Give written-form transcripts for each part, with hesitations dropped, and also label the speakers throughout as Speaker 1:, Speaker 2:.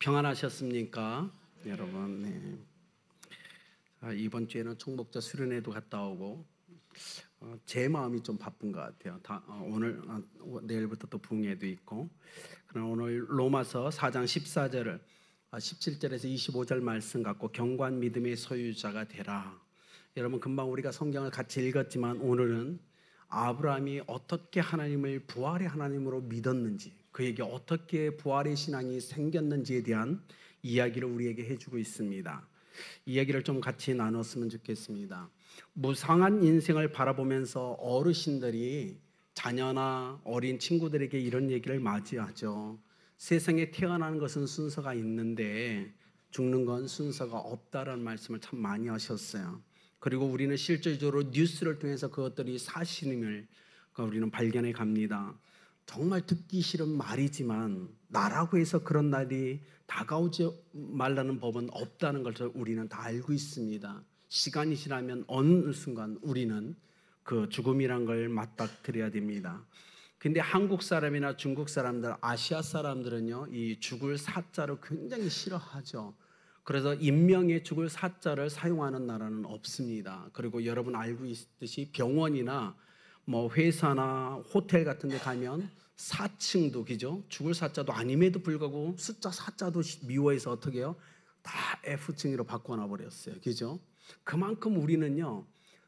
Speaker 1: 평안하셨습니까? 여러분, 네. 이번 주에는 총목자 수련회도 갔다 오고 제 마음이 좀 바쁜 것 같아요. 오늘 내일부터 또 붕괴도 있고. 그럼 오늘 로마서 4장 14절을 17절에서 25절 말씀 갖고 견고한 믿음의 소유자가 되라. 여러분, 금방 우리가 성경을 같이 읽었지만 오늘은 아브라함이 어떻게 하나님을 부활의 하나님으로 믿었는지, 그에게 어떻게 부활의 신앙이 생겼는지에 대한 이야기를 우리에게 해주고 있습니다. 이야기를 좀 같이 나눴으면 좋겠습니다. 무상한 인생을 바라보면서 어르신들이 자녀나 어린 친구들에게 이런 얘기를 맞이하죠. 세상에 태어나는 것은 순서가 있는데 죽는 건 순서가 없다라는 말씀을 참 많이 하셨어요. 그리고 우리는 실질적으로 뉴스를 통해서 그것들이 사실임을 우리는 발견해 갑니다. 정말 듣기 싫은 말이지만 나라고 해서 그런 날이 다가오지 말라는 법은 없다는 것을 우리는 다 알고 있습니다. 시간이 지나면 어느 순간 우리는 그 죽음이란 걸 맞닥뜨려야 됩니다. 근데 한국 사람이나 중국 사람들, 아시아 사람들은요, 이 죽을 사자를 굉장히 싫어하죠. 그래서 인명의 죽을 사자를 사용하는 나라는 없습니다. 그리고 여러분 알고 있듯이 병원이나 뭐 회사나 호텔 같은 데 가면 4층도 그죠? 죽을 사자도 아님에도 불구하고 숫자 4자도 미워해서 어떻게 해요? 다 F층으로 바꿔놔 버렸어요. 그죠? 그만큼 우리는요,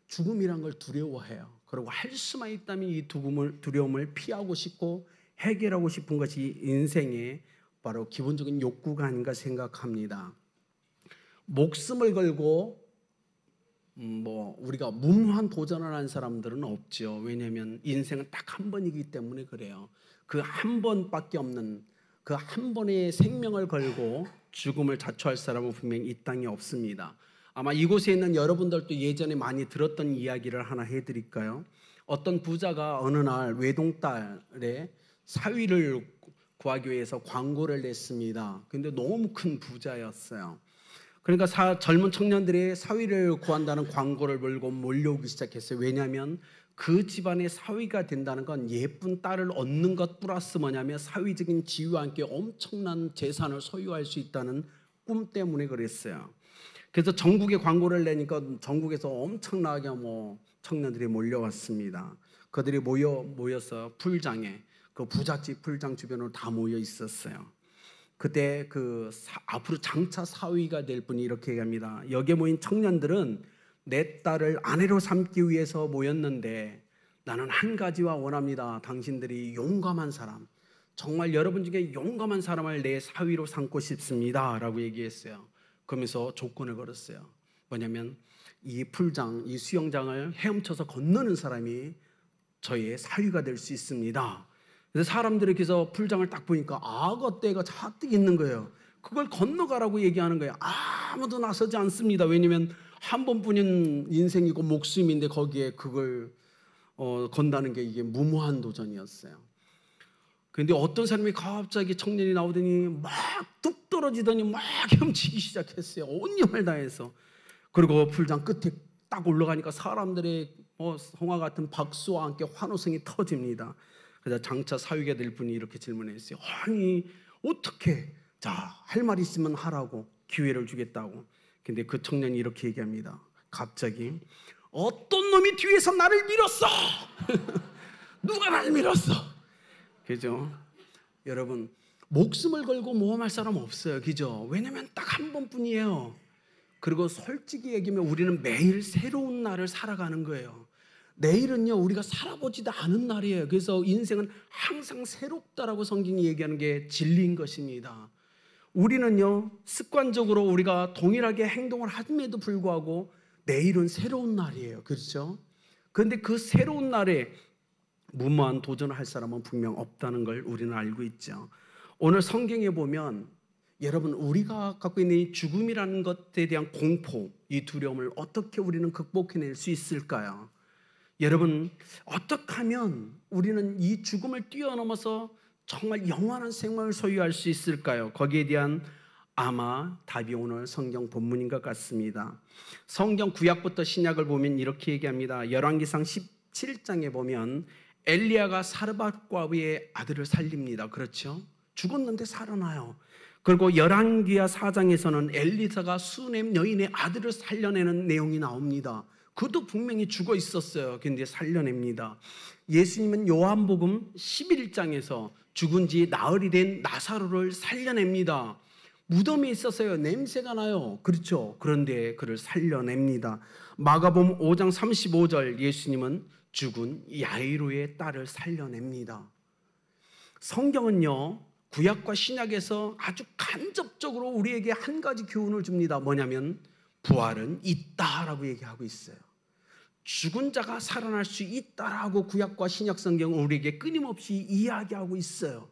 Speaker 1: 죽음이란 걸 두려워해요. 그리고 할 수만 있다면 이 두려움을 피하고 싶고 해결하고 싶은 것이 인생의 바로 기본적인 욕구가 아닌가 생각합니다. 목숨을 걸고 우리가 무모한 도전을 한 사람들은 없죠. 왜냐하면 인생은 딱 한 번이기 때문에 그래요. 그 한 번밖에 없는 그 한 번의 생명을 걸고 죽음을 자초할 사람은 분명히 이 땅에 없습니다. 아마 이곳에 있는 여러분들도 예전에 많이 들었던 이야기를 하나 해드릴까요? 어떤 부자가 어느 날 외동딸의 사위를 구하기 위해서 광고를 냈습니다. 근데 너무 큰 부자였어요. 그러니까 젊은 청년들이 사위를 구한다는 광고를 몰고 몰려오기 시작했어요. 왜냐하면 그 집안의 사위가 된다는 건 예쁜 딸을 얻는 것 플러스 뭐냐면 사위적인 지위와 함께 엄청난 재산을 소유할 수 있다는 꿈 때문에 그랬어요. 그래서 전국에 광고를 내니까 전국에서 엄청나게 청년들이 몰려왔습니다. 그들이 모여서 풀장에, 그 부잣집 풀장 주변으로 다 모여 있었어요. 그때 앞으로 장차 사위가 될 분이 이렇게 얘기합니다. 여기에 모인 청년들은 내 딸을 아내로 삼기 위해서 모였는데 나는 한 가지와 원합니다. 당신들이 용감한 사람, 정말 여러분 중에 용감한 사람을 내 사위로 삼고 싶습니다 라고 얘기했어요. 그러면서 조건을 걸었어요. 뭐냐면 이 풀장, 이 수영장을 헤엄쳐서 건너는 사람이 저의 사위가 될 수 있습니다. 그래서 사람들이 그래서 풀장을 딱 보니까 악어떼가 잔뜩 있는 거예요. 그걸 건너가라고 얘기하는 거예요. 아무도 나서지 않습니다. 왜냐하면 한 번뿐인 인생이고 목숨인데 거기에 그걸 건다는 게 이게 무모한 도전이었어요. 그런데 어떤 사람이 갑자기 청년이 나오더니 막 뚝 떨어지더니 막 헤엄치기 시작했어요. 온 힘을 다해서. 그리고 풀장 끝에 딱 올라가니까 사람들의 성화 같은 박수와 함께 환호성이 터집니다. 그래서 장차 사위가 될 분이 이렇게 질문했어요. 아니 어떻게, 자, 할 말 있으면 하라고, 기회를 주겠다고. 근데 그 청년이 이렇게 얘기합니다. 갑자기 어떤 놈이 뒤에서 나를 밀었어. 누가 나를 밀었어. 그죠? 여러분, 목숨을 걸고 모험할 사람 없어요. 그죠? 왜냐면 딱 한 번뿐이에요. 그리고 솔직히 얘기하면 우리는 매일 새로운 날을 살아가는 거예요. 내일은요, 우리가 살아보지도 않은 날이에요. 그래서 인생은 항상 새롭다라고 성경이 얘기하는 게 진리인 것입니다. 우리는요, 습관적으로 우리가 동일하게 행동을 함에도 불구하고 내일은 새로운 날이에요. 그렇죠? 그런데 그 새로운 날에 무모한 도전을 할 사람은 분명 없다는 걸 우리는 알고 있죠. 오늘 성경에 보면 여러분, 우리가 갖고 있는 이 죽음이라는 것에 대한 공포, 이 두려움을 어떻게 우리는 극복해낼 수 있을까요? 여러분, 어떻게 하면 우리는 이 죽음을 뛰어넘어서 정말 영원한 생명을 소유할 수 있을까요? 거기에 대한 아마 답이 오늘 성경 본문인 것 같습니다. 성경 구약부터 신약을 보면 이렇게 얘기합니다. 열왕기상 17장에 보면 엘리야가 사르밧과부의 아들을 살립니다. 그렇죠? 죽었는데 살아나요. 그리고 열왕기하 4장에서는 엘리사가 수넴 여인의 아들을 살려내는 내용이 나옵니다. 그도 분명히 죽어 있었어요. 근데 살려냅니다. 예수님은 요한복음 11장에서 죽은 지 나흘이 된 나사로를 살려냅니다. 무덤에 있었어요. 냄새가 나요. 그렇죠. 그런데 그를 살려냅니다. 마가복음 5장 35절 예수님은 죽은 야이로의 딸을 살려냅니다. 성경은요, 구약과 신약에서 아주 간접적으로 우리에게 한 가지 교훈을 줍니다. 뭐냐면 부활은 있다라고 얘기하고 있어요. 죽은 자가 살아날 수 있다라고 구약과 신약 성경은 우리에게 끊임없이 이야기하고 있어요.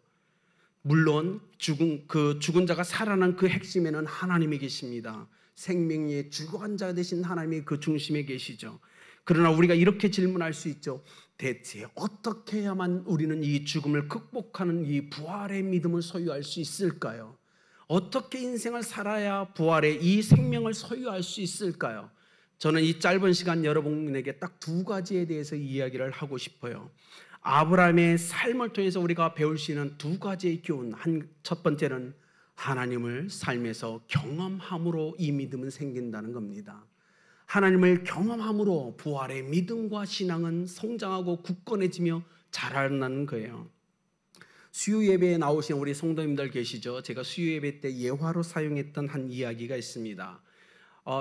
Speaker 1: 물론 죽은 자가 살아난 그 핵심에는 하나님이 계십니다. 생명의 주관자 되신 하나님이 그 중심에 계시죠. 그러나 우리가 이렇게 질문할 수 있죠. 대체 어떻게 해야만 우리는 이 죽음을 극복하는 이 부활의 믿음을 소유할 수 있을까요? 어떻게 인생을 살아야 부활의 이 생명을 소유할 수 있을까요? 저는 이 짧은 시간 여러분에게 딱 두 가지에 대해서 이야기를 하고 싶어요. 아브라함의 삶을 통해서 우리가 배울 수 있는 두 가지의 교훈. 첫 번째는 하나님을 삶에서 경험함으로 이 믿음은 생긴다는 겁니다. 하나님을 경험함으로 부활의 믿음과 신앙은 성장하고 굳건해지며 자라나는 거예요. 수요예배에 나오신 우리 성도님들 계시죠? 제가 수요예배 때 예화로 사용했던 한 이야기가 있습니다.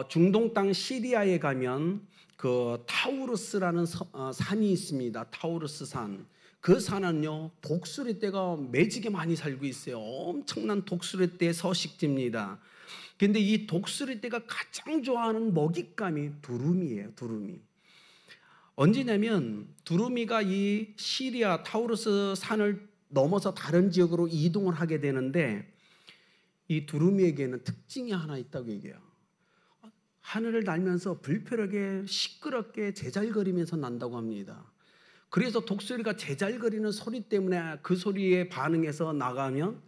Speaker 1: 중동 땅 시리아에 가면 그 타우루스라는 산이 있습니다. 타우루스 산. 그 산은요, 독수리떼가 매지게 많이 살고 있어요. 엄청난 독수리떼 서식지입니다. 근데 이 독수리떼가 가장 좋아하는 먹잇감이 두루미예요. 두루미. 언제냐면 두루미가 이 시리아 타우루스 산을 넘어서 다른 지역으로 이동을 하게 되는데 이 두루미에게는 특징이 하나 있다고 얘기해요. 하늘을 날면서 불편하게 시끄럽게 제잘거리면서 난다고 합니다. 그래서 독수리가 제잘거리는 소리 때문에 그 소리에 반응해서 나가면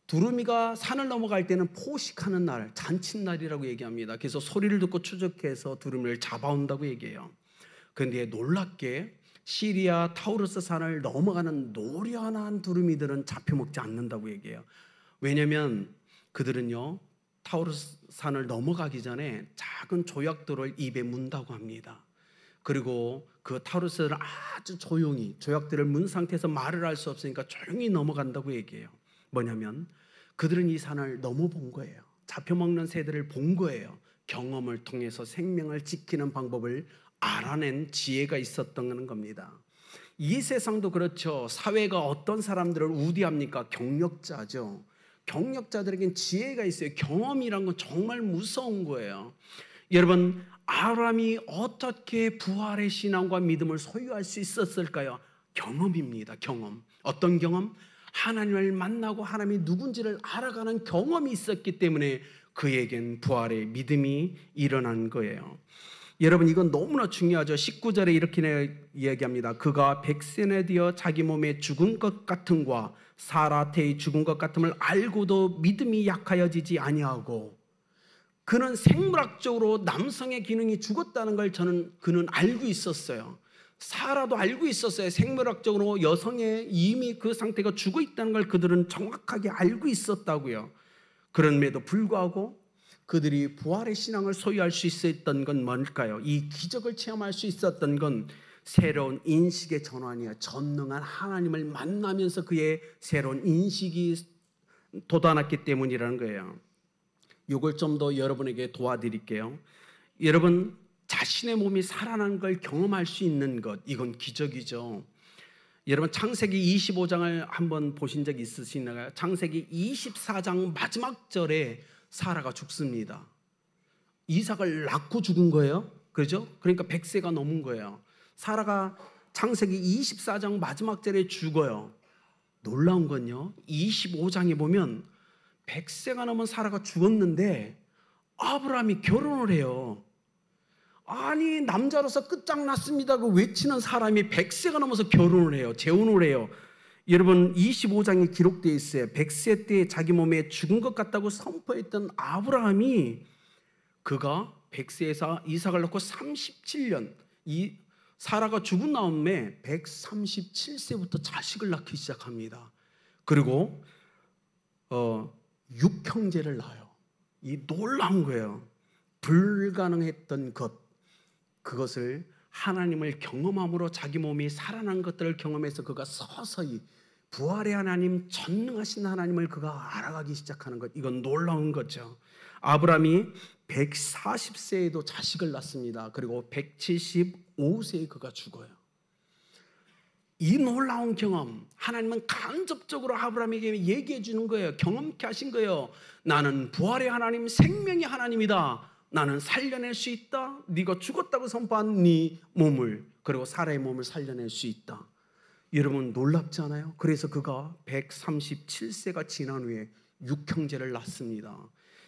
Speaker 1: 두루미가 산을 넘어갈 때는 포식하는 날, 잔칫날이라고 얘기합니다. 그래서 소리를 듣고 추적해서 두루미를 잡아온다고 얘기해요. 그런데 놀랍게 시리아 타우루스 산을 넘어가는 노련한 두루미들은 잡혀먹지 않는다고 얘기해요. 왜냐하면 그들은요, 타우루스 산을 넘어가기 전에 작은 조약돌을 입에 문다고 합니다. 그리고 그 타우루스를 아주 조용히, 조약들을 문 상태에서 말을 할 수 없으니까 조용히 넘어간다고 얘기해요. 뭐냐면 그들은 이 산을 넘어본 거예요. 잡혀먹는 새들을 본 거예요. 경험을 통해서 생명을 지키는 방법을 알아낸 지혜가 있었던 겁니다. 이 세상도 그렇죠. 사회가 어떤 사람들을 우대합니까? 경력자죠. 경력자들에겐 지혜가 있어요. 경험이란 건 정말 무서운 거예요. 여러분, 아브라함이 어떻게 부활의 신앙과 믿음을 소유할 수 있었을까요? 경험입니다. 경험. 어떤 경험? 하나님을 만나고 하나님이 누군지를 알아가는 경험이 있었기 때문에 그에겐 부활의 믿음이 일어난 거예요. 여러분, 이건 너무나 중요하죠. 19절에 이렇게 이야기합니다. 그가 백세나 되어 자기 몸에 죽은 것 같음과 사라테의 죽은 것 같음을 알고도 믿음이 약하여지지 아니하고, 그는 생물학적으로 남성의 기능이 죽었다는 걸 그는 알고 있었어요. 사라도 알고 있었어요. 생물학적으로 여성의 이미 그 상태가 죽어 있다는 걸 그들은 정확하게 알고 있었다고요. 그럼에도 불구하고 그들이 부활의 신앙을 소유할 수 있었던 건 뭘까요? 이 기적을 체험할 수 있었던 건 새로운 인식의 전환이에요. 전능한 하나님을 만나면서 그의 새로운 인식이 돋아났기 때문이라는 거예요. 이걸 좀 더 여러분에게 도와드릴게요. 여러분, 자신의 몸이 살아난 걸 경험할 수 있는 것, 이건 기적이죠. 여러분, 창세기 25장을 한번 보신 적 있으신가요? 창세기 24장 마지막 절에 사라가 죽습니다. 이삭을 낳고 죽은 거예요. 그렇죠? 그러니까 100세가 넘은 거예요. 사라가 창세기 24장 마지막 절에 죽어요. 놀라운 건요, 25장에 보면 100세가 넘은 사라가 죽었는데 아브라함이 결혼을 해요. 아니, 남자로서 끝장났습니다고 외치는 사람이 100세가 넘어서 결혼을 해요. 재혼을 해요. 여러분, 25장에 기록되어 있어요. 100세 때 자기 몸에 죽은 것 같다고 선포했던 아브라함이 그가 100세에서 이삭을 낳고 37년, 이 사라가 죽은 다음에 137세부터 자식을 낳기 시작합니다. 그리고 육형제를 낳아요. 이 놀라운 거예요. 불가능했던 그것을 하나님을 경험함으로 자기 몸이 살아난 것들을 경험해서 그가 서서히 부활의 하나님, 전능하신 하나님을 그가 알아가기 시작하는 것, 이건 놀라운 거죠. 아브라함이 140세에도 자식을 낳습니다. 그리고 175세에 그가 죽어요. 이 놀라운 경험, 하나님은 간접적으로 아브라함에게 얘기해 주는 거예요. 경험케 하신 거예요. 나는 부활의 하나님, 생명의 하나님이다. 나는 살려낼 수 있다. 네가 죽었다고 선포한 네 몸을, 그리고 사라의 몸을 살려낼 수 있다. 여러분 놀랍지 않아요? 그래서 그가 137세가 지난 후에 육형제를 낳습니다.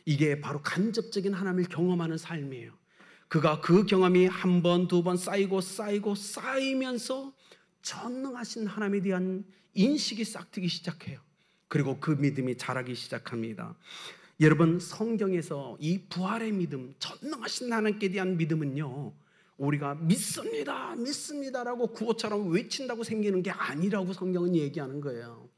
Speaker 1: 이게 바로 간접적인 하나님을 경험하는 삶이에요. 그가 그 경험이 한 번, 두 번 쌓이고 쌓이면서 전능하신 하나님에 대한 인식이 싹트기 시작해요. 그리고 그 믿음이 자라기 시작합니다. 여러분, 성경에서 이 부활의 믿음, 전능하신 하나님께 대한 믿음은요, 우리가 믿습니다, 믿습니다라고 구호처럼 외친다고 생기는 게 아니라고 성경은 얘기하는 거예요.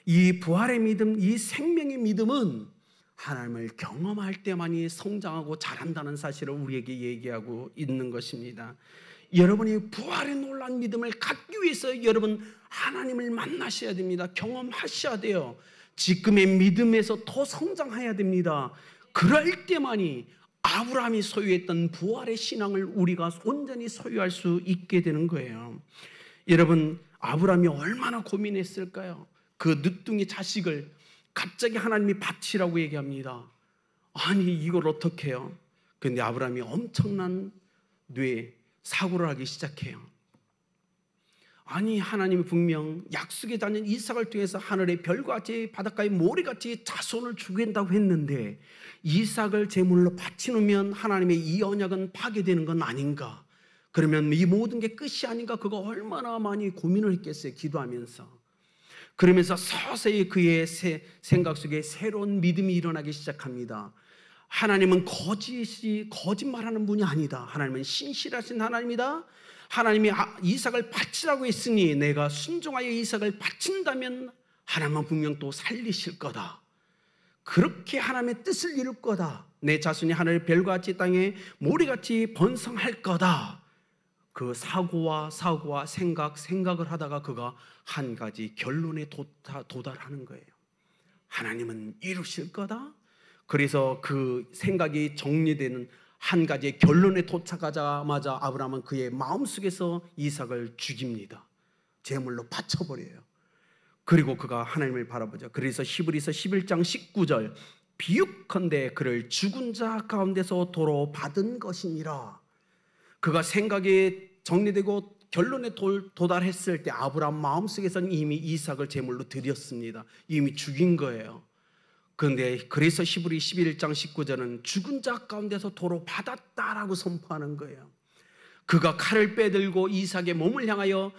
Speaker 1: 이 부활의 믿음, 이 생명의 믿음은 하나님을 경험할 때만이 성장하고 자란다는 사실을 우리에게 얘기하고 있는 것입니다. 여러분이 부활의 놀라운 믿음을 갖기 위해서 여러분 하나님을 만나셔야 됩니다. 경험하셔야 돼요. 지금의 믿음에서 더 성장해야 됩니다. 그럴 때만이 아브라함이 소유했던 부활의 신앙을 우리가 온전히 소유할 수 있게 되는 거예요. 여러분, 아브라함이 얼마나 고민했을까요? 그 늦둥이 자식을 갑자기 하나님이 바치라고 얘기합니다. 아니, 이걸 어떻게 해요? 그런데 아브라함이 엄청난 사고를 하기 시작해요. 아니, 하나님이 분명 약속의 자녀 이삭을 통해서 하늘의 별같이 바닷가의 모래같이 자손을 주겠다고 했는데 이삭을 제물로 바치면 하나님의 이 언약은 파괴되는 건 아닌가? 그러면 이 모든 게 끝이 아닌가? 그가 얼마나 많이 고민을 했겠어요, 기도하면서. 그러면서 서서히 그의 생각 속에 새로운 믿음이 일어나기 시작합니다. 하나님은 거짓말하는 분이 아니다. 하나님은 신실하신 하나님이다. 하나님이 이삭을 바치라고 했으니 내가 순종하여 이삭을 바친다면 하나님은 분명 또 살리실 거다. 그렇게 하나님의 뜻을 이룰 거다. 내 자손이 하늘의 별같이 땅에 모래같이 번성할 거다. 그 사고와 생각을 하다가 그가 한 가지 결론에 도달하는 거예요. 하나님은 이루실 거다. 그래서 그 생각이 정리되는 한 가지의 결론에 도착하자마자 아브라함은 그의 마음속에서 이삭을 죽입니다. 제물로 바쳐버려요. 그리고 그가 하나님을 바라보죠. 그래서 히브리서 11장 19절 비유컨대 그를 죽은 자 가운데서 도로 받은 것이니라. 그가 생각이 정리되고 결론에 도달했을 때 아브라함 마음속에서는 이미 이삭을 제물로 드렸습니다. 이미 죽인 거예요. 그런데 그래서 히브리 11장 19절은 죽은 자 가운데서 도로 받았다라고 선포하는 거예요. 그가 칼을 빼들고 이삭의 몸을 향하여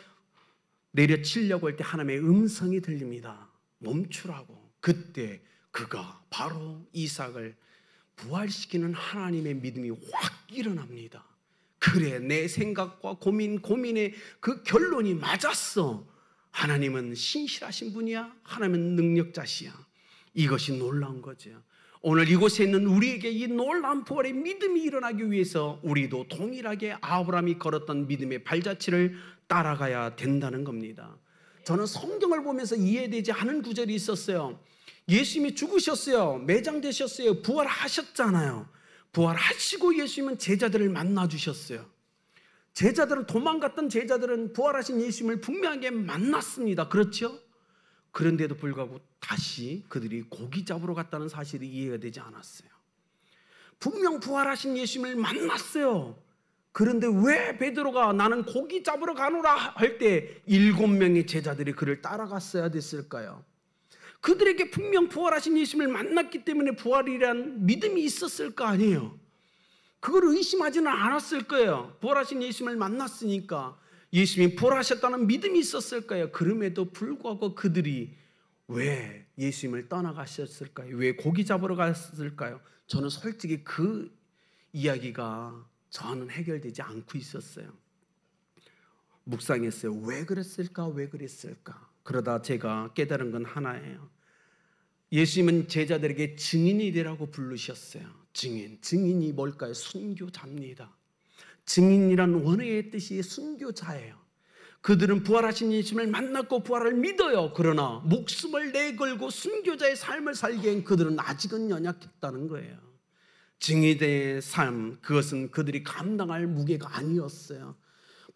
Speaker 1: 내려치려고 할 때 하나님의 음성이 들립니다. 멈추라고. 그때 그가 바로 이삭을 부활시키는 하나님의 믿음이 확 일어납니다. 그래, 내 생각과 고민의 그 결론이 맞았어. 하나님은 신실하신 분이야. 하나님은 능력자시야. 이것이 놀라운 거죠. 오늘 이곳에 있는 우리에게 이 놀라운 부활의 믿음이 일어나기 위해서 우리도 동일하게 아브라함이 걸었던 믿음의 발자취를 따라가야 된다는 겁니다. 저는 성경을 보면서 이해되지 않은 구절이 있었어요. 예수님이 죽으셨어요. 매장되셨어요. 부활하셨잖아요. 부활하시고 예수님은 제자들을 만나주셨어요. 도망갔던 제자들은 부활하신 예수님을 분명하게 만났습니다. 그렇죠? 그런데도 불구하고 다시 그들이 고기 잡으러 갔다는 사실이 이해가 되지 않았어요. 분명 부활하신 예수님을 만났어요. 그런데 왜 베드로가 나는 고기 잡으러 가노라 할 때 7명의 제자들이 그를 따라갔어야 됐을까요? 그들에게 분명 부활하신 예수님을 만났기 때문에 부활이란 믿음이 있었을 거 아니에요. 그걸 의심하지는 않았을 거예요. 부활하신 예수님을 만났으니까 예수님이 부활하셨다는 믿음이 있었을 거예요. 그럼에도 불구하고 그들이 왜 예수님을 떠나가셨을까요? 왜 고기 잡으러 갔을까요? 저는 솔직히 그 이야기가 저는 해결되지 않고 있었어요. 묵상했어요. 왜 그랬을까? 그러다 제가 깨달은 건 하나예요. 예수님은 제자들에게 증인이 되라고 부르셨어요. 증인이 뭘까요? 순교자입니다. 증인이란 원어의 뜻이 순교자예요. 그들은 부활하신 예수님을 만났고 부활을 믿어요. 그러나 목숨을 내걸고 순교자의 삶을 살기엔 그들은 아직은 연약했다는 거예요. 증인의 삶, 그것은 그들이 감당할 무게가 아니었어요.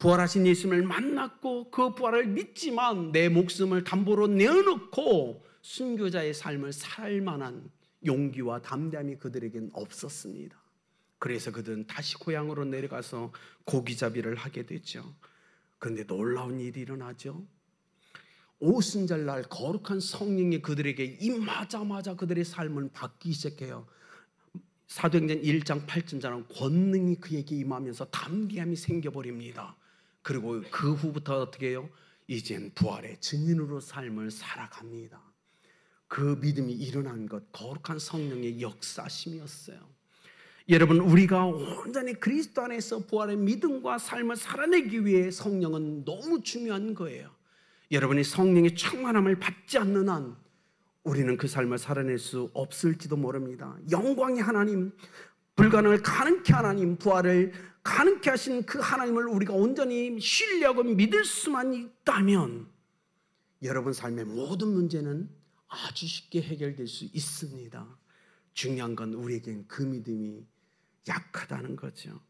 Speaker 1: 부활하신 예수님을 만났고 그 부활을 믿지만 내 목숨을 담보로 내어놓고 순교자의 삶을 살 만한 용기와 담대함이 그들에겐 없었습니다. 그래서 그들은 다시 고향으로 내려가서 고기잡이를 하게 되죠. 그런데 놀라운 일이 일어나죠. 오순절날 거룩한 성령이 그들에게 임하자마자 그들의 삶은 바뀌기 시작해요. 사도행전 1장 8절처럼 권능이 그에게 임하면서 담대함이 생겨버립니다. 그리고 그 후부터 어떻게 해요? 이젠 부활의 증인으로 삶을 살아갑니다. 그 믿음이 일어난 것, 거룩한 성령의 역사심이었어요. 여러분, 우리가 온전히 그리스도 안에서 부활의 믿음과 삶을 살아내기 위해 성령은 너무 중요한 거예요. 여러분이 성령의 충만함을 받지 않는 한 우리는 그 삶을 살아낼 수 없을지도 모릅니다. 영광의 하나님, 불가능을 가능케 하나님, 부활을 가능케 하신 그 하나님을 우리가 온전히 신뢰하고 믿을 수만 있다면 여러분 삶의 모든 문제는 아주 쉽게 해결될 수 있습니다. 중요한 건 우리에겐 그 믿음이 약하다는 거죠.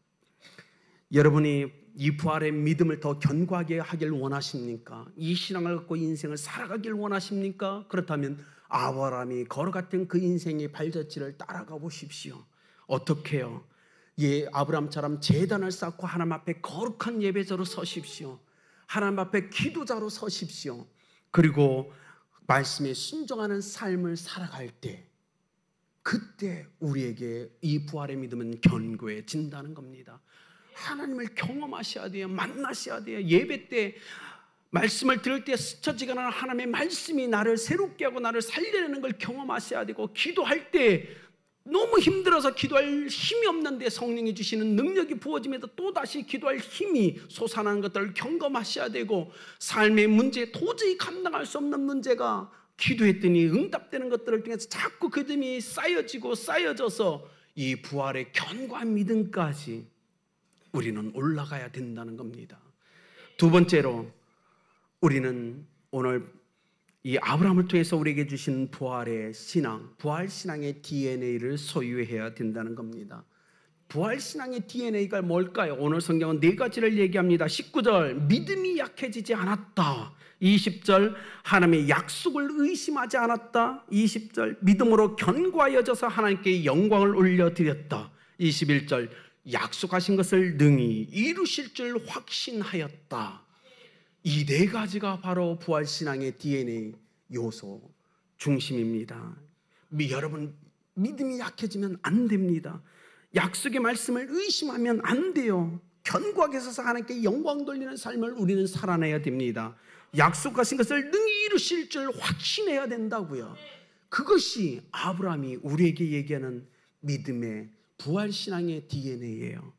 Speaker 1: 여러분이 이 부활의 믿음을 더 견고하게 하길 원하십니까? 이 신앙을 갖고 인생을 살아가길 원하십니까? 그렇다면 아브라함이 걸어갔던 그 인생의 발자취를 따라가 보십시오. 어떻게 해요? 예, 아브라함처럼 제단을 쌓고 하나님 앞에 거룩한 예배자로 서십시오. 하나님 앞에 기도자로 서십시오. 그리고 말씀에 순종하는 삶을 살아갈 때 그때 우리에게 이 부활의 믿음은 견고해진다는 겁니다. 하나님을 경험하셔야 돼요. 만나셔야 돼요. 예배 때 말씀을 들을 때 스쳐지거나 하나님의 말씀이 나를 새롭게 하고 나를 살려내는 걸 경험하셔야 되고, 기도할 때 너무 힘들어서 기도할 힘이 없는데 성령이 주시는 능력이 부어지면서 또다시 기도할 힘이 솟아나는 것들을 경험하셔야 되고, 삶의 문제, 도저히 감당할 수 없는 문제가 기도했더니 응답되는 것들을 통해서 자꾸 그 믿음이 쌓여지고 쌓여져서 이 부활의 견고한 믿음까지 우리는 올라가야 된다는 겁니다. 두 번째로 우리는 오늘 이 아브라함을 통해서 우리에게 주신 부활의 신앙, 부활 신앙의 DNA를 소유해야 된다는 겁니다. 부활 신앙의 DNA가 뭘까요? 오늘 성경은 네 가지를 얘기합니다. 19절, 믿음이 약해지지 않았다. 20절, 하나님의 약속을 의심하지 않았다. 20절, 믿음으로 견고하여져서 하나님께 영광을 올려드렸다. 21절, 약속하신 것을 능히 이루실 줄 확신하였다. 이 네 가지가 바로 부활신앙의 DNA 요소 중심입니다. 여러분, 믿음이 약해지면 안 됩니다. 약속의 말씀을 의심하면 안 돼요. 견고하게 서서 하나님께 영광 돌리는 삶을 우리는 살아내야 됩니다. 약속하신 것을 능히 이루실 줄 확신해야 된다고요. 그것이 아브라함이 우리에게 얘기하는 믿음의 부활신앙의 DNA예요.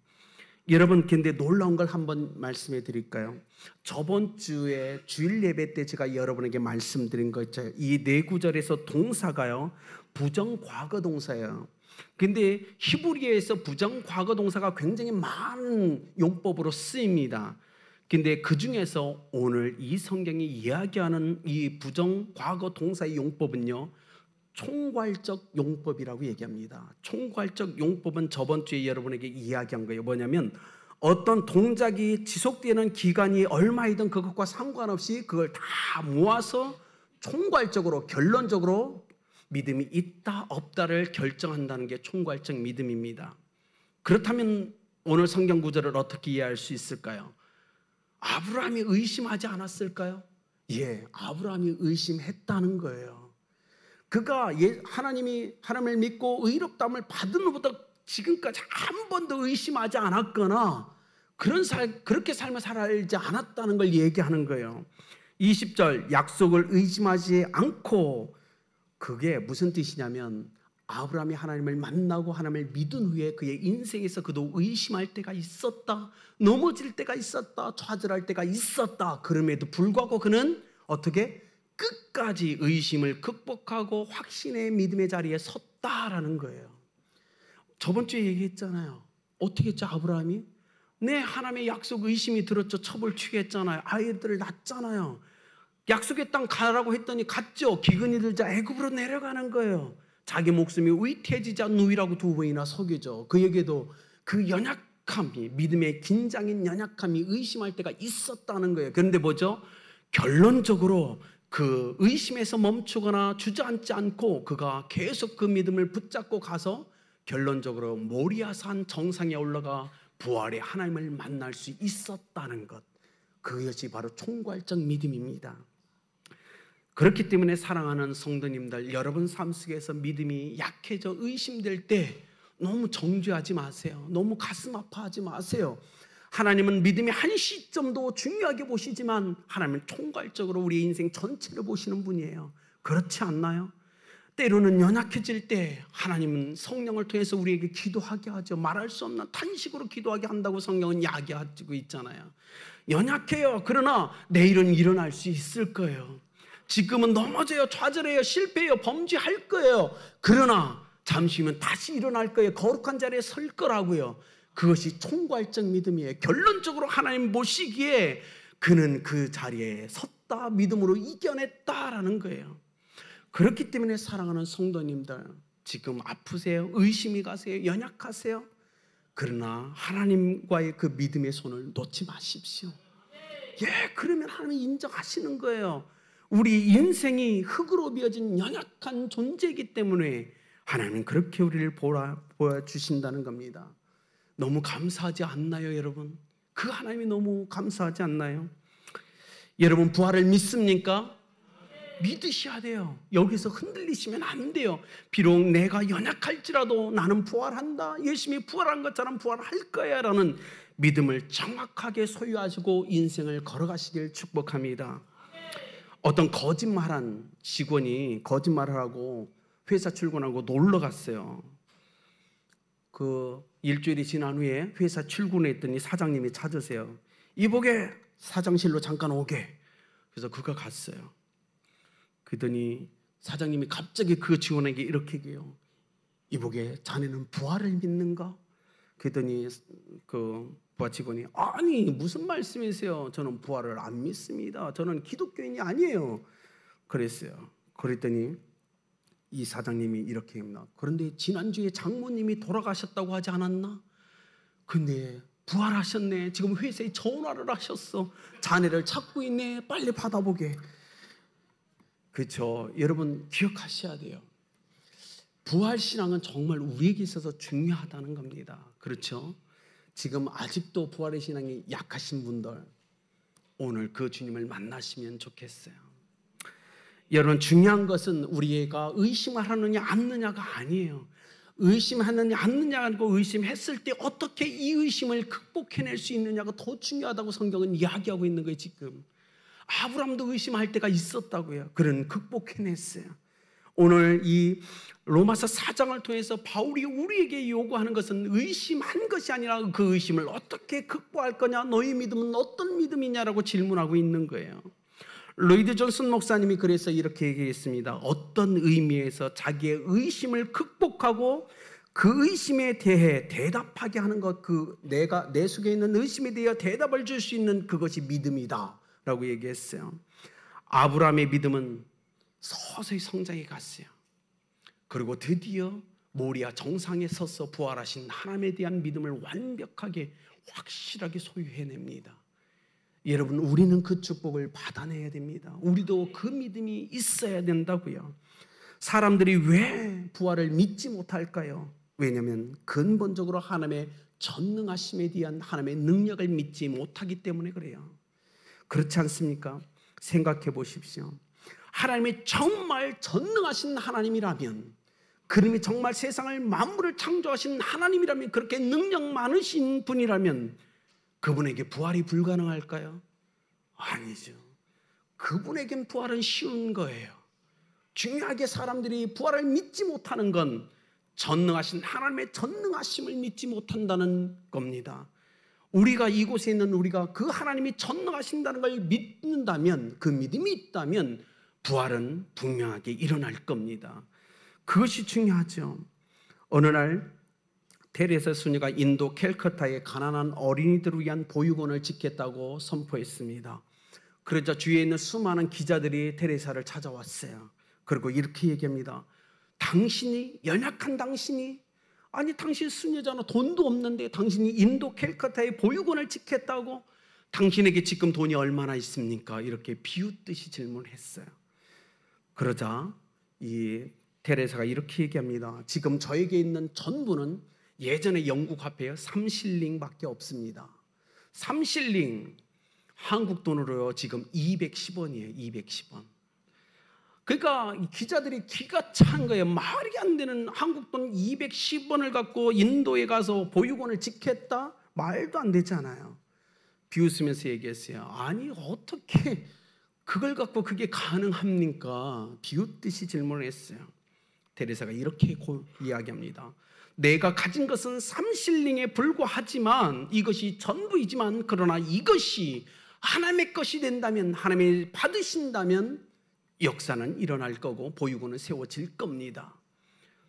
Speaker 1: 여러분, 근데 놀라운 걸 한번 말씀해 드릴까요? 저번 주에 주일 예배 때 제가 여러분에게 말씀드린 거 있죠. 이 네 구절에서 동사가요, 부정과거 동사예요. 근데 히브리어에서 부정과거 동사가 굉장히 많은 용법으로 쓰입니다. 근데 그 중에서 오늘 이 성경이 이야기하는 이 부정과거 동사의 용법은요, 총괄적 용법이라고 얘기합니다. 총괄적 용법은 저번 주에 여러분에게 이야기한 거예요. 뭐냐면 어떤 동작이 지속되는 기간이 얼마이든 그것과 상관없이 그걸 다 모아서 총괄적으로, 결론적으로 믿음이 있다 없다를 결정한다는 게 총괄적 믿음입니다. 그렇다면 오늘 성경 구절을 어떻게 이해할 수 있을까요? 아브라함이 의심하지 않았을까요? 예, 아브라함이 의심했다는 거예요. 그가 하나님을 믿고 의롭다함을 받은 후부터 지금까지 한 번도 의심하지 않았거나 그렇게 삶을 살지 않았다는 걸 얘기하는 거예요. 20절, 약속을 의심하지 않고, 그게 무슨 뜻이냐면 아브라함이 하나님을 만나고 하나님을 믿은 후에 그의 인생에서 그도 의심할 때가 있었다, 넘어질 때가 있었다, 좌절할 때가 있었다. 그럼에도 불구하고 그는 어떻게? 끝까지 의심을 극복하고 확신의 믿음의 자리에 섰다라는 거예요. 저번 주에 얘기했잖아요. 어떻게 했죠? 아브라함이 하나님의 약속 의심이 들었죠. 첩을 취했잖아요. 아이들을 낳았잖아요. 약속의 땅 가라고 했더니 갔죠. 기근이 들자 애굽으로 내려가는 거예요. 자기 목숨이 위태해지자 누이라고 2번이나 속이죠. 그에게도 그 연약함이, 믿음의 긴장인 연약함이 의심할 때가 있었다는 거예요. 그런데 뭐죠? 결론적으로 그 의심에서 멈추거나 주저앉지 않고 그가 계속 그 믿음을 붙잡고 가서 결론적으로 모리아산 정상에 올라가 부활의 하나님을 만날 수 있었다는 것, 그것이 바로 총괄적 믿음입니다. 그렇기 때문에 사랑하는 성도님들, 여러분 삶 속에서 믿음이 약해져 의심될 때 너무 정죄하지 마세요. 너무 가슴 아파하지 마세요. 하나님은 믿음이 한 시점도 중요하게 보시지만 하나님은 총괄적으로 우리 인생 전체를 보시는 분이에요. 그렇지 않나요? 때로는 연약해질 때 하나님은 성령을 통해서 우리에게 기도하게 하죠. 말할 수 없는 탄식으로 기도하게 한다고 성경은 이야기하고 있잖아요. 연약해요. 그러나 내일은 일어날 수 있을 거예요. 지금은 넘어져요. 좌절해요. 실패해요. 범죄할 거예요. 그러나 잠시면 다시 일어날 거예요. 거룩한 자리에 설 거라고요. 그것이 총괄적 믿음이에요. 결론적으로 하나님 모시기에 그는 그 자리에 섰다, 믿음으로 이겨냈다라는 거예요. 그렇기 때문에 사랑하는 성도님들, 지금 아프세요? 의심이 가세요? 연약하세요? 그러나 하나님과의 그 믿음의 손을 놓지 마십시오. 그러면 하나님이 인정하시는 거예요. 우리 인생이 흙으로 비어진 연약한 존재이기 때문에 하나님은 그렇게 우리를 보여주신다는 겁니다. 너무 감사하지 않나요, 여러분? 그 하나님이 너무 감사하지 않나요? 여러분 부활을 믿습니까? 믿으셔야 돼요. 여기서 흔들리시면 안 돼요. 비록 내가 연약할지라도 나는 부활한다, 예수님이 부활한 것처럼 부활할 거야 라는 믿음을 정확하게 소유하시고 인생을 걸어가시길 축복합니다. 어떤 거짓말한 직원이 거짓말을 하고 회사 출근하고 놀러 갔어요. 그 일주일이 지난 후에 회사 출근했더니 사장님이 찾으세요. 이보게 사장실로 잠깐 오게. 그래서 그가 갔어요. 그러더니 사장님이 갑자기 그 직원에게 이렇게 얘기해요. 이보게 자네는 부활을 믿는가? 그러더니 그 부하 직원이 아니 무슨 말씀이세요? 저는 부활을 안 믿습니다. 저는 기독교인이 아니에요. 그랬어요. 그랬더니 이 사장님이 이렇게 합니다. 그런데 지난주에 장모님이 돌아가셨다고 하지 않았나? 근데 부활하셨네. 지금 회사에 전화를 하셨어. 자네를 찾고 있네. 빨리 받아보게. 그렇죠. 여러분 기억하셔야 돼요. 부활신앙은 정말 우리에게 있어서 중요하다는 겁니다. 그렇죠? 지금 아직도 부활의 신앙이 약하신 분들, 오늘 그 주님을 만나시면 좋겠어요. 여러분 중요한 것은 우리가 의심을 하느냐 않느냐가 아니에요. 의심하느냐 않느냐가 아니고 의심했을 때 어떻게 이 의심을 극복해낼 수 있느냐가 더 중요하다고 성경은 이야기하고 있는 거예요. 지금 아브라함도 의심할 때가 있었다고요. 그는 극복해냈어요. 오늘 이 로마서 4장을 통해서 바울이 우리에게 요구하는 것은 의심한 것이 아니라 그 의심을 어떻게 극복할 거냐, 너희 믿음은 어떤 믿음이냐라고 질문하고 있는 거예요. 로이드 존슨 목사님이 그래서 이렇게 얘기했습니다. 어떤 의미에서 자기의 의심을 극복하고 그 의심에 대해 대답하게 하는 것, 내가 내 속에 있는 의심에 대해 대답을 줄 수 있는 그것이 믿음이다 라고 얘기했어요. 아브라함의 믿음은 서서히 성장해 갔어요. 그리고 드디어 모리아 정상에 서서 부활하신 하나님에 대한 믿음을 완벽하게 확실하게 소유해냅니다. 여러분 우리는 그 축복을 받아내야 됩니다. 우리도 그 믿음이 있어야 된다고요. 사람들이 왜 부활을 믿지 못할까요? 왜냐하면 근본적으로 하나님의 전능하심에 대한 하나님의 능력을 믿지 못하기 때문에 그래요. 그렇지 않습니까? 생각해 보십시오. 하나님이 정말 전능하신 하나님이라면, 그분이 정말 세상을 만물을 창조하신 하나님이라면, 그렇게 능력 많으신 분이라면 그분에게 부활이 불가능할까요? 아니죠. 그분에겐 부활은 쉬운 거예요. 중요하게 사람들이 부활을 믿지 못하는 건 전능하신 하나님의 전능하심을 믿지 못한다는 겁니다. 우리가 이곳에 있는 우리가 그 하나님이 전능하신다는 걸 믿는다면, 그 믿음이 있다면 부활은 분명하게 일어날 겁니다. 그것이 중요하죠. 어느 날 테레사 수녀가 인도 캘커타의 가난한 어린이들을 위한 보육원을 짓겠다고 선포했습니다. 그러자 주위에 있는 수많은 기자들이 테레사를 찾아왔어요. 그리고 이렇게 얘기합니다. 당신이, 연약한 당신이, 아니 당신 수녀잖아, 돈도 없는데 당신이 인도 캘커타의 보육원을 짓겠다고? 당신에게 지금 돈이 얼마나 있습니까? 이렇게 비웃듯이 질문했어요. 그러자 이 테레사가 이렇게 얘기합니다. 지금 저에게 있는 전부는 예전에 영국 화폐요 3실링밖에 없습니다. 3실링, 한국 돈으로요 지금 210원이에요. 210원. 그러니까 기자들이 기가 찬 거예요. 말이 안 되는 한국 돈 210원을 갖고 인도에 가서 보육원을 짓겠다? 말도 안 되잖아요. 비웃으면서 얘기했어요. 아니 어떻게 그걸 갖고 그게 가능합니까? 비웃듯이 질문을 했어요. 테레사가 이렇게 이야기합니다. 내가 가진 것은 3실링에 불과하지만, 이것이 전부이지만, 그러나 이것이 하나님의 것이 된다면, 하나님이 받으신다면 역사는 일어날 거고 보육원은 세워질 겁니다.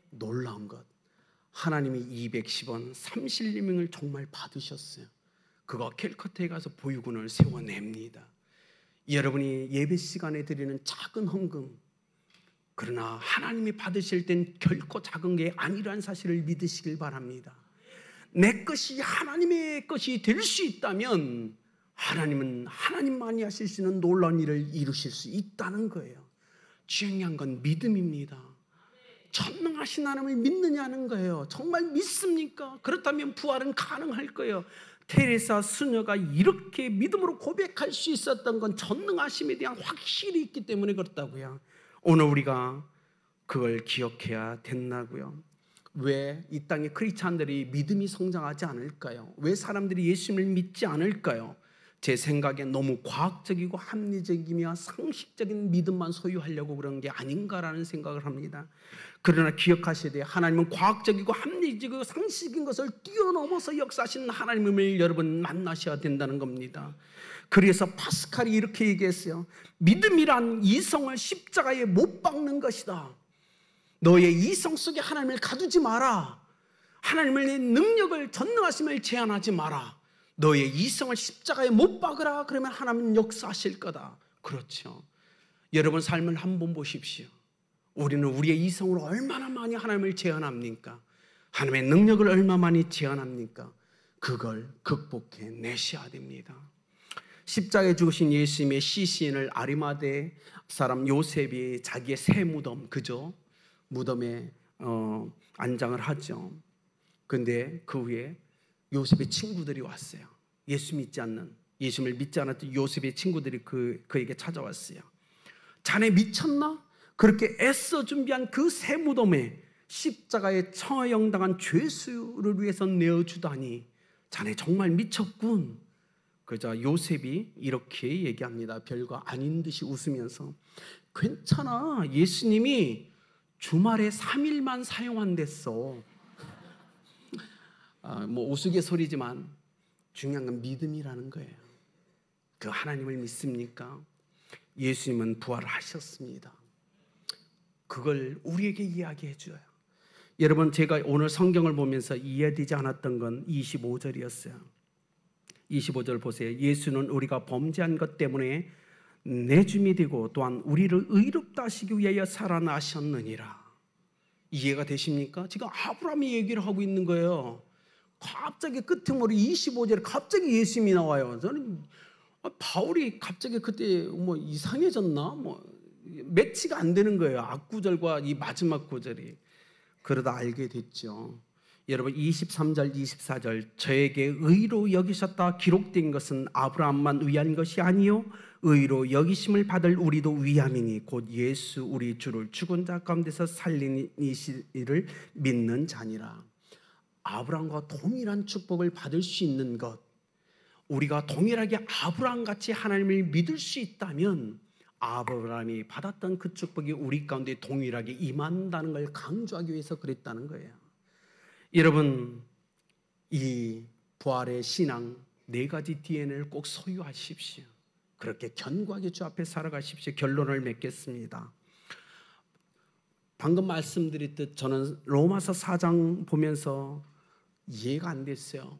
Speaker 1: 놀라운 것, 하나님이 210원 3실링을 정말 받으셨어요. 그거 캘커타에 가서 보육원을 세워냅니다. 여러분이 예배 시간에 드리는 작은 헌금, 그러나 하나님이 받으실 땐 결코 작은 게 아니라는 사실을 믿으시길 바랍니다. 내 것이 하나님의 것이 될 수 있다면 하나님은 하나님만이 하실 수 있는 놀라운 일을 이루실 수 있다는 거예요. 중요한 건 믿음입니다. 전능하신 하나님을 믿느냐는 거예요. 정말 믿습니까? 그렇다면 부활은 가능할 거예요. 테레사 수녀가 이렇게 믿음으로 고백할 수 있었던 건 전능하심에 대한 확실히 있기 때문에 그렇다고요. 오늘 우리가 그걸 기억해야 된다고요. 왜 이 땅의 크리스찬들이 믿음이 성장하지 않을까요? 왜 사람들이 예수님을 믿지 않을까요? 제 생각엔 너무 과학적이고 합리적이며 상식적인 믿음만 소유하려고 그런 게 아닌가라는 생각을 합니다. 그러나 기억하셔야 돼요. 하나님은 과학적이고 합리적이고 상식인 것을 뛰어넘어서 역사하신 하나님을 여러분 만나셔야 된다는 겁니다. 그래서 파스칼이 이렇게 얘기했어요. 믿음이란 이성을 십자가에 못 박는 것이다. 너의 이성 속에 하나님을 가두지 마라. 하나님의 능력을, 전능하심을 제한하지 마라. 너의 이성을 십자가에 못 박으라. 그러면 하나님은 역사하실 거다. 그렇죠. 여러분 삶을 한번 보십시오. 우리는 우리의 이성으로 얼마나 많이 하나님을 제한합니까? 하나님의 능력을 얼마나 많이 제한합니까? 그걸 극복해 내셔야 됩니다. 십자가에 죽으신 예수님의 시신을 아리마대 사람 요셉이 자기의 새 무덤, 그죠? 무덤에 안장을 하죠. 근데 그 후에 요셉의 친구들이 왔어요. 예수님을 믿지 않았던 요셉의 친구들이 그에게 찾아왔어요. 자네 미쳤나? 그렇게 애써 준비한 그 새 무덤에 십자가에 처형당한 죄수를 위해서 내어주다니 자네 정말 미쳤군. 그러자 요셉이 이렇게 얘기합니다. 별거 아닌 듯이 웃으면서, 괜찮아, 예수님이 주말에 3일만 사용한댔어. 뭐 우스갯소리지만 중요한 건 믿음이라는 거예요. 그 하나님을 믿습니까? 예수님은 부활을 하셨습니다. 그걸 우리에게 이야기해 줘요. 여러분, 제가 오늘 성경을 보면서 이해되지 않았던 건 25절이었어요. 25절 보세요. 예수는 우리가 범죄한 것 때문에 내줌이 되고 또한 우리를 의롭다 하시기 위하여 살아나셨느니라. 이해가 되십니까? 지금 아브라함이 얘기를 하고 있는 거예요. 갑자기 끄트머리 25절에 갑자기 예수님이 나와요. 저는 바울이 갑자기 그때 뭐 이상해졌나? 매치가 안 되는 거예요. 앞구절과 이 마지막 구절이. 그러다 알게 됐죠. 여러분 23절 24절 저에게 의로 여기셨다 기록된 것은 아브라함만 위한 것이 아니요 의로 여기심을 받을 우리도 위함이니 곧 예수 우리 주를 죽은 자 가운데서 살린 이를 믿는 자니라. 아브라함과 동일한 축복을 받을 수 있는 것, 우리가 동일하게 아브라함같이 하나님을 믿을 수 있다면 아브라함이 받았던 그 축복이 우리 가운데 동일하게 임한다는 걸 강조하기 위해서 그랬다는 거예요. 여러분, 이 부활의 신앙 4가지 DNA를 꼭 소유하십시오. 그렇게 견고하게 주 앞에 살아가십시오. 결론을 맺겠습니다. 방금 말씀드렸듯 저는 로마서 4장 보면서 이해가 안 됐어요.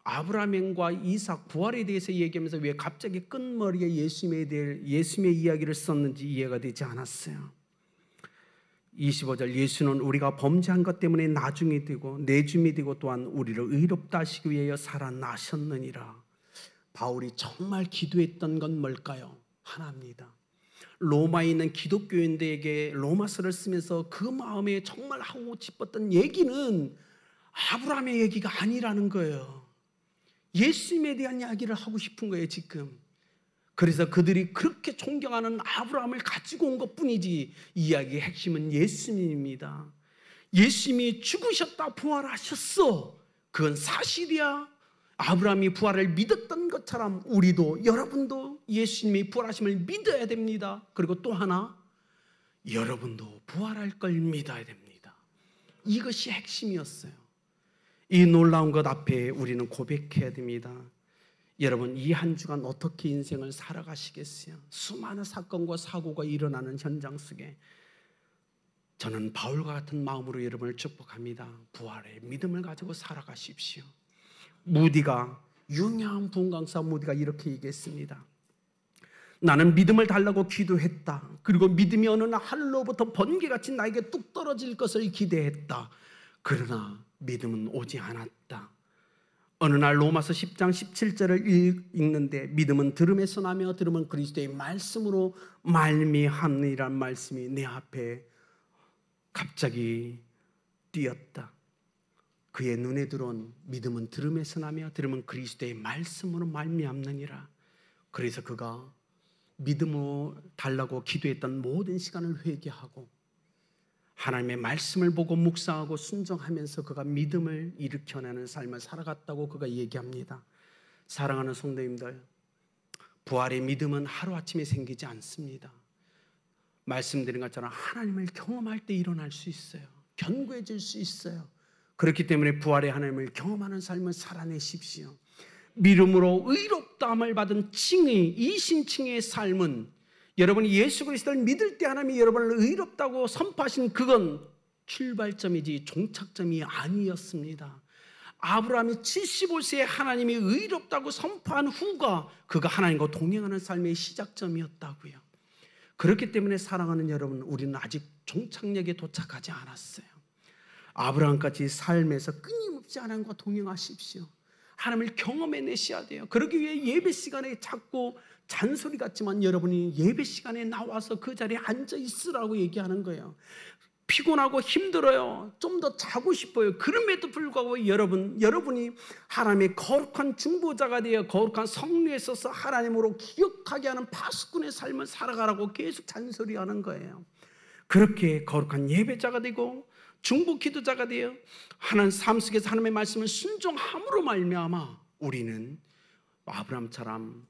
Speaker 1: 아브라함과 이삭 부활에 대해서 얘기하면서 왜 갑자기 끝머리에 예수님의 이야기를 썼는지 이해가 되지 않았어요. 25절 예수는 우리가 범죄한 것 때문에 나중이 되고 내줌이 되고 또한 우리를 의롭다 하시기 위하여 살아나셨느니라. 바울이 정말 기도했던 건 뭘까요? 하나입니다. 로마에 있는 기독교인들에게 로마서를 쓰면서 그 마음에 정말 하고 싶었던 얘기는 아브라함의 얘기가 아니라는 거예요. 예수님에 대한 이야기를 하고 싶은 거예요 지금. 그래서 그들이 그렇게 존경하는 아브라함을 가지고 온 것뿐이지 이야기의 핵심은 예수님입니다. 예수님이 죽으셨다 부활하셨어. 그건 사실이야. 아브라함이 부활을 믿었던 것처럼 우리도 여러분도 예수님이 부활하심을 믿어야 됩니다. 그리고 또 하나 여러분도 부활할 걸 믿어야 됩니다. 이것이 핵심이었어요. 이 놀라운 것 앞에 우리는 고백해야 됩니다. 여러분 이 한 주간 어떻게 인생을 살아가시겠어요? 수많은 사건과 사고가 일어나는 현장 속에 저는 바울과 같은 마음으로 여러분을 축복합니다. 부활의 믿음을 가지고 살아가십시오. 무디가 유명한 분강사 무디가 이렇게 얘기했습니다. 나는 믿음을 달라고 기도했다. 그리고 믿음이 어느 날 하늘로부터 번개같이 나에게 뚝 떨어질 것을 기대했다. 그러나 믿음은 오지 않았다. 어느 날 로마서 10장 17절을 읽는데 믿음은 들음에서 나며 들음은 그리스도의 말씀으로 말미암느니라는 말씀이 내 앞에 갑자기 띄었다. 그의 눈에 들어온 믿음은 들음에서 나며 들음은 그리스도의 말씀으로 말미암느니라. 그래서 그가 믿음으로 달라고 기도했던 모든 시간을 회개하고 하나님의 말씀을 보고 묵상하고 순종하면서 그가 믿음을 일으켜내는 삶을 살아갔다고 그가 얘기합니다. 사랑하는 성도님들, 부활의 믿음은 하루아침에 생기지 않습니다. 말씀드린 것처럼 하나님을 경험할 때 일어날 수 있어요. 견고해질 수 있어요. 그렇기 때문에 부활의 하나님을 경험하는 삶을 살아내십시오. 믿음으로 의롭다함을 받은 칭의, 이신칭의 삶은 여러분이 예수 그리스도를 믿을 때 하나님이 여러분을 의롭다고 선포하신 그건 출발점이지 종착점이 아니었습니다. 아브라함이 75세에 하나님이 의롭다고 선포한 후가 그가 하나님과 동행하는 삶의 시작점이었다고요. 그렇기 때문에 사랑하는 여러분, 우리는 아직 종착역에 도착하지 않았어요. 아브라함같이 삶에서 끊임없이 하나님과 동행하십시오. 하나님을 경험해내셔야 돼요. 그러기 위해 예배 시간에 자꾸 잔소리 같지만 여러분이 예배 시간에 나와서 그 자리에 앉아 있으라고 얘기하는 거예요. 피곤하고 힘들어요. 좀 더 자고 싶어요. 그럼에도 불구하고 여러분이 하나님의 거룩한 중보자가 되어 거룩한 성령에 있어서 하나님으로 기억하게 하는 파수꾼의 삶을 살아가라고 계속 잔소리하는 거예요. 그렇게 거룩한 예배자가 되고 중보 기도자가 되어 하나님 삶 속에서 하나님의 말씀을 순종함으로 말미암아 우리는 아브라함처럼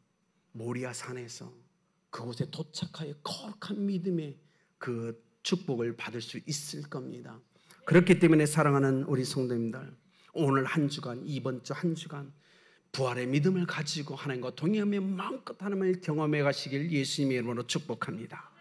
Speaker 1: 모리아 산에서 그곳에 도착하여 거룩한 믿음의 그 축복을 받을 수 있을 겁니다. 그렇기 때문에 사랑하는 우리 성도님들, 오늘 한 주간, 이번 주 한 주간 부활의 믿음을 가지고 하나님과 동행하며 마음껏 하나님을 경험해 가시길 예수님의 이름으로 축복합니다.